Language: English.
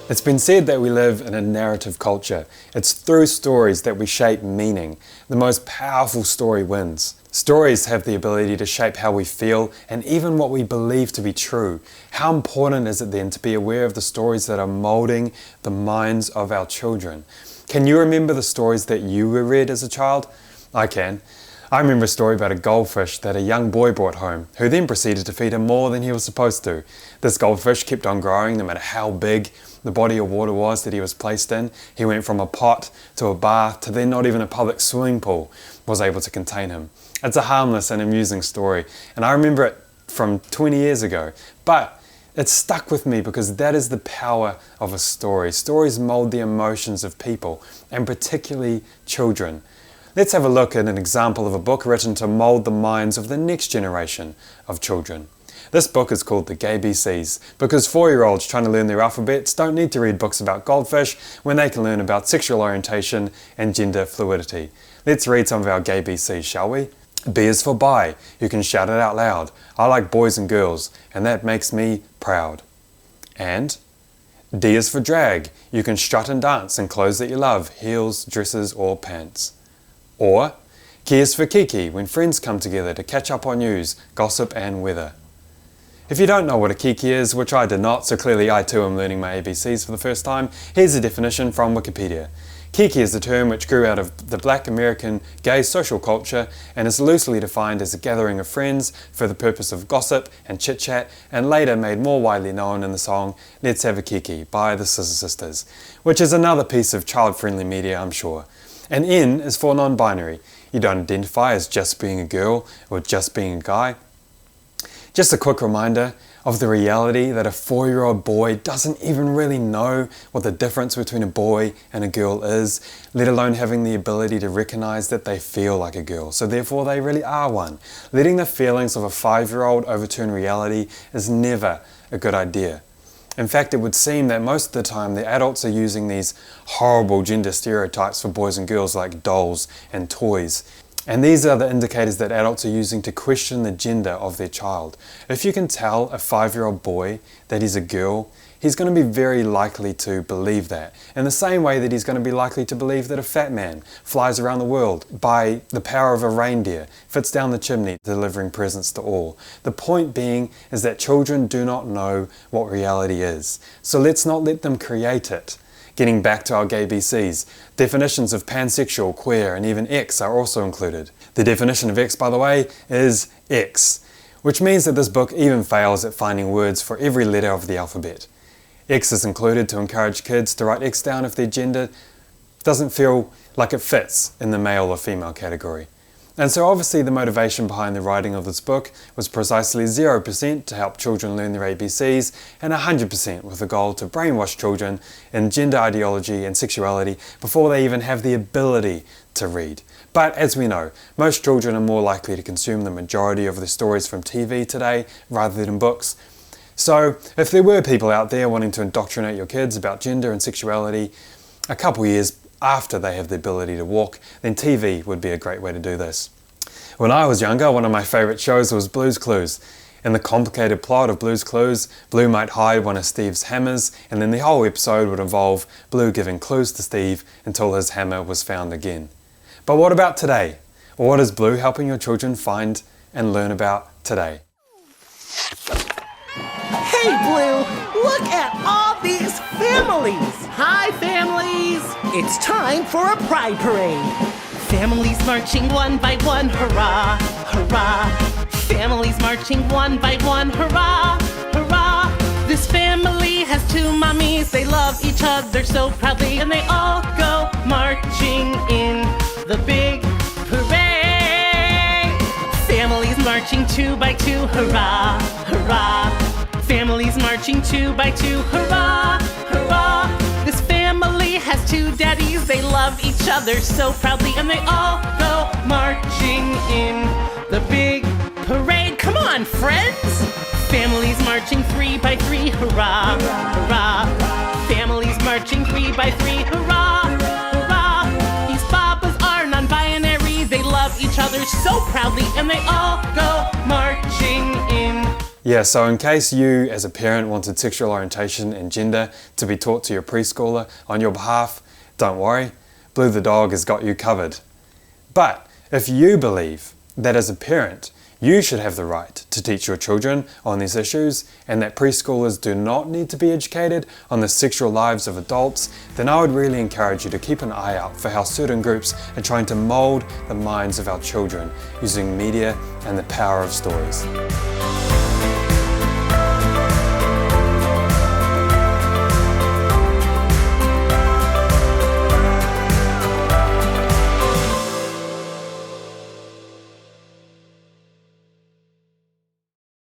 It's been said that we live in a narrative culture. It's through stories that we shape meaning. The most powerful story wins. Stories have the ability to shape how we feel and even what we believe to be true. How important is it then to be aware of the stories that are moulding the minds of our children? Can you remember the stories that you were read as a child? I can. I remember a story about a goldfish that a young boy brought home, who then proceeded to feed him more than he was supposed to. This goldfish kept on growing no matter how big the body of water was that he was placed in. He went from a pot to a bath to then not even a public swimming pool was able to contain him. It's a harmless and amusing story, and I remember it from 20 years ago, but it stuck with me because that is the power of a story. Stories mould the emotions of people, and particularly children. Let's have a look at an example of a book written to mould the minds of the next generation of children. This book is called The ABCs because 4-year-olds trying to learn their alphabets don't need to read books about goldfish when they can learn about sexual orientation and gender fluidity. Let's read some of our ABCs, shall we? B is for bi. You can shout it out loud. I like boys and girls, and that makes me proud. And D is for drag. You can strut and dance in clothes that you love, heels, dresses, or pants. Or K is for kiki, when friends come together to catch up on news, gossip and weather. If you don't know what a kiki is, which I did not, so clearly I too am learning my ABCs for the first time, here's a definition from Wikipedia. Kiki is the term which grew out of the Black American gay social culture and is loosely defined as a gathering of friends for the purpose of gossip and chit-chat, and later made more widely known in the song Let's Have a Kiki by the Scissor Sisters, which is another piece of child-friendly media, I'm sure. And N is for non-binary. You don't identify as just being a girl or just being a guy. Just a quick reminder of the reality that a 4-year-old boy doesn't even really know what the difference between a boy and a girl is, let alone having the ability to recognize that they feel like a girl, so therefore they really are one. Letting the feelings of a 5-year-old overturn reality is never a good idea. In fact, it would seem that most of the time the adults are using these horrible gender stereotypes for boys and girls like dolls and toys. And these are the indicators that adults are using to question the gender of their child. If you can tell a 5-year-old boy that he's a girl, he's going to be very likely to believe that. In the same way that he's going to be likely to believe that a fat man flies around the world by the power of a reindeer, fits down the chimney, delivering presents to all. The point being is that children do not know what reality is. So let's not let them create it. Getting back to our gay ABCs, definitions of pansexual, queer, and even X are also included. The definition of X, by the way, is X, which means that this book even fails at finding words for every letter of the alphabet. X is included to encourage kids to write X down if their gender doesn't feel like it fits in the male or female category. And so obviously the motivation behind the writing of this book was precisely 0% to help children learn their ABCs and 100% with the goal to brainwash children in gender ideology and sexuality before they even have the ability to read. But as we know, most children are more likely to consume the majority of the stories from TV today rather than books. So if there were people out there wanting to indoctrinate your kids about gender and sexuality a couple years after they have the ability to walk, then TV would be a great way to do this. When I was younger, one of my favourite shows was Blue's Clues. In the complicated plot of Blue's Clues, Blue might hide one of Steve's hammers, and then the whole episode would involve Blue giving clues to Steve until his hammer was found again. But what about today? What is Blue helping your children find and learn about today? Hey Blue, look at all these families! Hi families! It's time for a pride parade! Families marching one by one, hurrah, hurrah! Families marching one by one, hurrah, hurrah! This family has 2 mommies, they love each other so proudly, and they all go marching in the big parade! Families marching 2 by 2, hurrah, hurrah! Families marching 2 by 2, hurrah, hurrah! This family has 2 daddies, they love each other so proudly, and they all go marching in the big parade. Come on, friends! Families marching 3 by 3, hurrah, hurrah! Families marching 3 by 3, hurrah, hurrah! These Babas are non-binary, they love each other so proudly, and they all go marching in. Yeah, so in case you as a parent wanted sexual orientation and gender to be taught to your preschooler on your behalf, don't worry, Blue the dog has got you covered. But if you believe that as a parent you should have the right to teach your children on these issues and that preschoolers do not need to be educated on the sexual lives of adults, then I would really encourage you to keep an eye out for how certain groups are trying to mould the minds of our children using media and the power of stories.